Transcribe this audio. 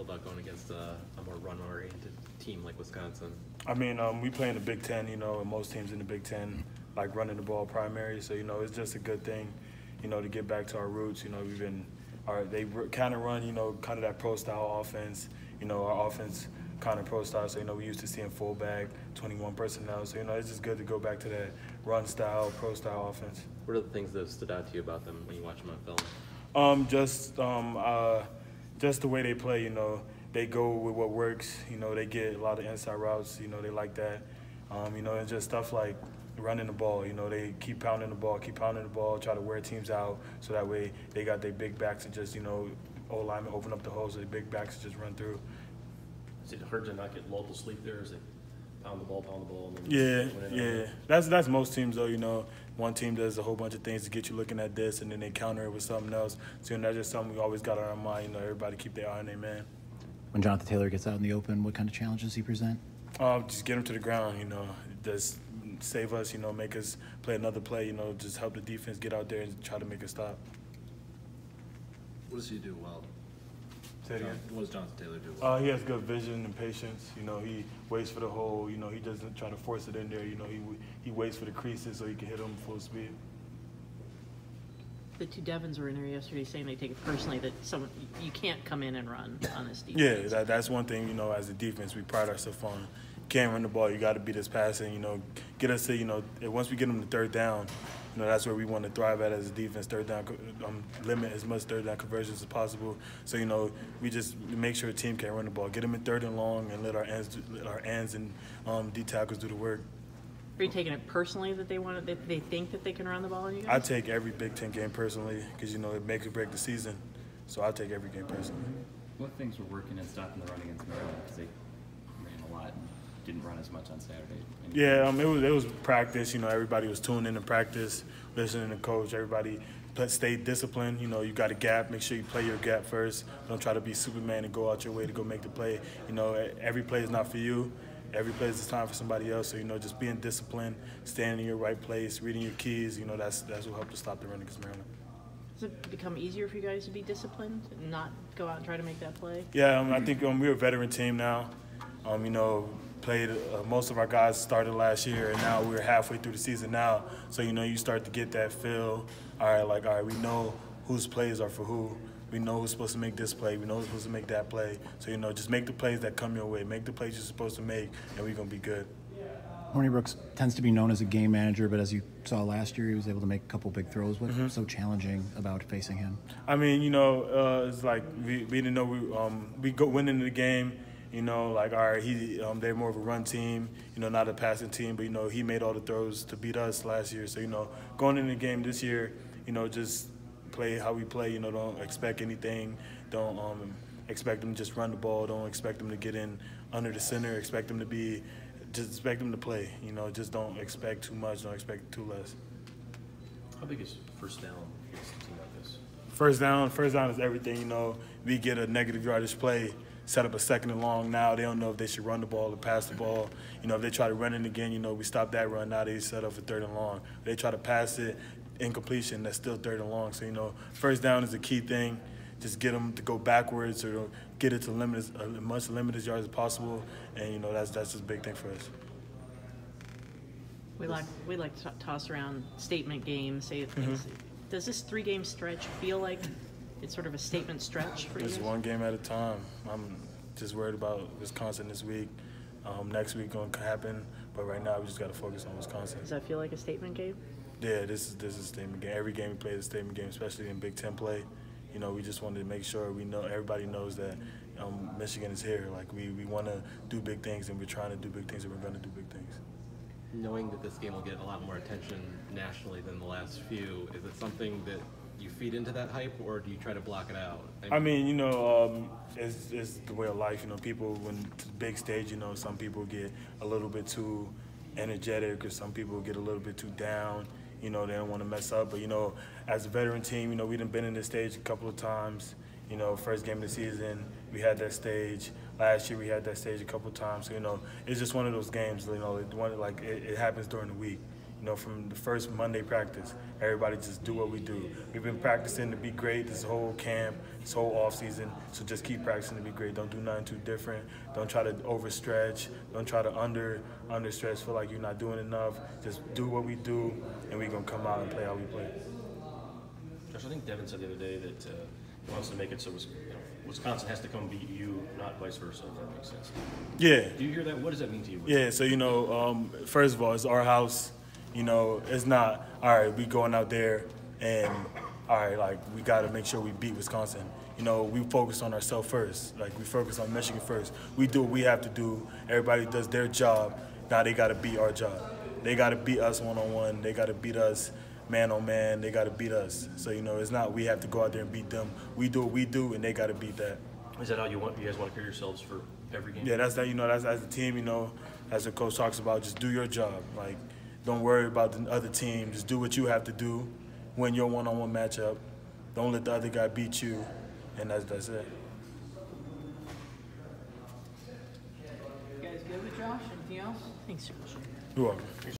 feel about going against a more run-oriented team like Wisconsin? I mean, we play in the Big Ten, and most teams in the Big Ten like running the ball primary. So, it's just a good thing, to get back to our roots. They kind of run, kind of that pro-style offense. Our offense kind of pro-style. So, we used to seeing fullback, 21 personnel. So, it's just good to go back to that run-style, pro-style offense. What are the things that have stood out to you about them when you watch them on film? Just the way they play, they go with what works, they get a lot of inside routes, they like that. And just stuff like running the ball, they keep pounding the ball, try to wear teams out so that way they got their big backs and just, O-linemen open up the holes so their big backs just run through. Is it hard to not get lulled to sleep there? Is it pound the ball, and then yeah. That's most teams though, One team does a whole bunch of things to get you looking at this, and then they counter it with something else. So that's just something we always got on our mind. Everybody keep their eye on their man. When Jonathan Taylor gets out in the open, what kind of challenges does he present? Just get him to the ground. Just save us. Make us play another play. Just help the defense get out there and try to make a stop. What does he do well? Say it again. What does Jonathan Taylor do well? He has good vision and patience. He waits for the hole. He doesn't try to force it in there. He waits for the creases so he can hit them full speed. The two Devons were in there yesterday saying they take it personally that you can't come in and run on this defense. Yeah, that's one thing, as a defense we pride ourselves on. Can't run the ball, you got to beat us passing, get us to, once we get them to third down, that's where we want to thrive at as a defense, third down, limit as much third down conversions as possible. So, we just make sure the team can run the ball, get them in third and long and let our ends and D tackles do the work. Are you taking it personally that they think that they can run the ball on you guys? I take every Big Ten game personally because, it makes or break the season. So I take every game personally. What things were working and stopping the run against Maryland? Because they ran a lot and didn't run as much on Saturday. Yeah, it was practice. Everybody was tuning in to practice, listening to coach. Everybody stayed disciplined. You got a gap. Make sure you play your gap first. Don't try to be Superman and go out your way to go make the play. Every play is not for you. Every play is time for somebody else. So, just being disciplined, standing in your right place, reading your keys, that's what helped to stop the run against Maryland. Does it become easier for you guys to be disciplined and not go out and try to make that play? Yeah, I think we're a veteran team now. Played most of our guys started last year, and now we're halfway through the season now. So, you start to get that feel. All right, we know whose plays are for who. We know who's supposed to make this play. We know who's supposed to make that play. So, just make the plays that come your way. Make the plays you're supposed to make, and we're going to be good. Hornibrook tends to be known as a game manager, but as you saw last year, he was able to make a couple big throws. What's so challenging about facing him? I mean, it's like we didn't know we go win into the game. All right, they're more of a run team, not a passing team. But, he made all the throws to beat us last year. So, going into the game this year, just play how we play. Don't expect anything. Don't expect them to just run the ball. Don't expect them to get in under the center. Expect them to play. Just don't expect too much. Don't expect too less. How big is first down against a team like this? First down is everything. We get a negative yardage play, set up a second and long. Now they don't know if they should run the ball or pass the ball. If they try to run it again, we stop that run. Now they set up for third and long. If they try to pass it, incompletion, that's still third and long. So, first down is a key thing. Just get them to go backwards or get it to as much limited yards as possible. And, that's just a big thing for us. We like to toss around statement games, say things. Does this 3-game stretch feel like it's sort of a statement stretch for you? It's one game at a time. I'm just worried about Wisconsin this week. Next week going to happen, but right now we just got to focus on Wisconsin. Does that feel like a statement game? Yeah, this is a statement game. Every game we play is a statement game, especially in Big Ten play. We just wanted to make sure everybody knows that Michigan is here. Like we want to do big things, and we're trying to do big things, and we're going to do big things. Knowing that this game will get a lot more attention nationally than the last few, is it something that you feed into that hype, or do you try to block it out? It's the way of life. People, when it's a big stage, some people get a little bit too energetic, or some people get a little bit too down. They don't want to mess up. But, as a veteran team, we done been in this stage a couple of times. First game of the season, we had that stage. Last year, we had that stage a couple of times. So, it's just one of those games, it happens during the week. You know, from the first Monday practice, everybody just do what we do. We've been practicing to be great this whole camp, this whole off season. So just keep practicing to be great. Don't do nothing too different. Don't try to overstretch. Don't try to understretch. Feel like you're not doing enough. Just do what we do, and we're gonna come out and play how we play. Josh, I think Devin said the other day that he wants to make it so Wisconsin has to come beat you, not vice versa, if that makes sense. Yeah. Do you hear that? What does that mean to you? Yeah, so, you know, first of all, it's our house. You know, it's not, all right, we going out there and, all right, like, we got to make sure we beat Wisconsin. You know, we focus on ourselves first. Like, we focus on Michigan first. We do what we have to do. Everybody does their job. Now they got to beat our job. They got to beat us one-on-one. They got to beat us man-on-man. They got to beat us. So, you know, it's not we have to go out there and beat them. We do what we do, and they got to beat that. Is that how you guys want to carry yourselves for every game? Yeah, that's that. You know, that's as a team. You know, as the coach talks about, just do your job. Like, don't worry about the other team. Just do what you have to do. Win your one-on-one matchup. Don't let the other guy beat you, and that's it. You guys good with Josh? Anything else? Thanks, Josh. You're welcome.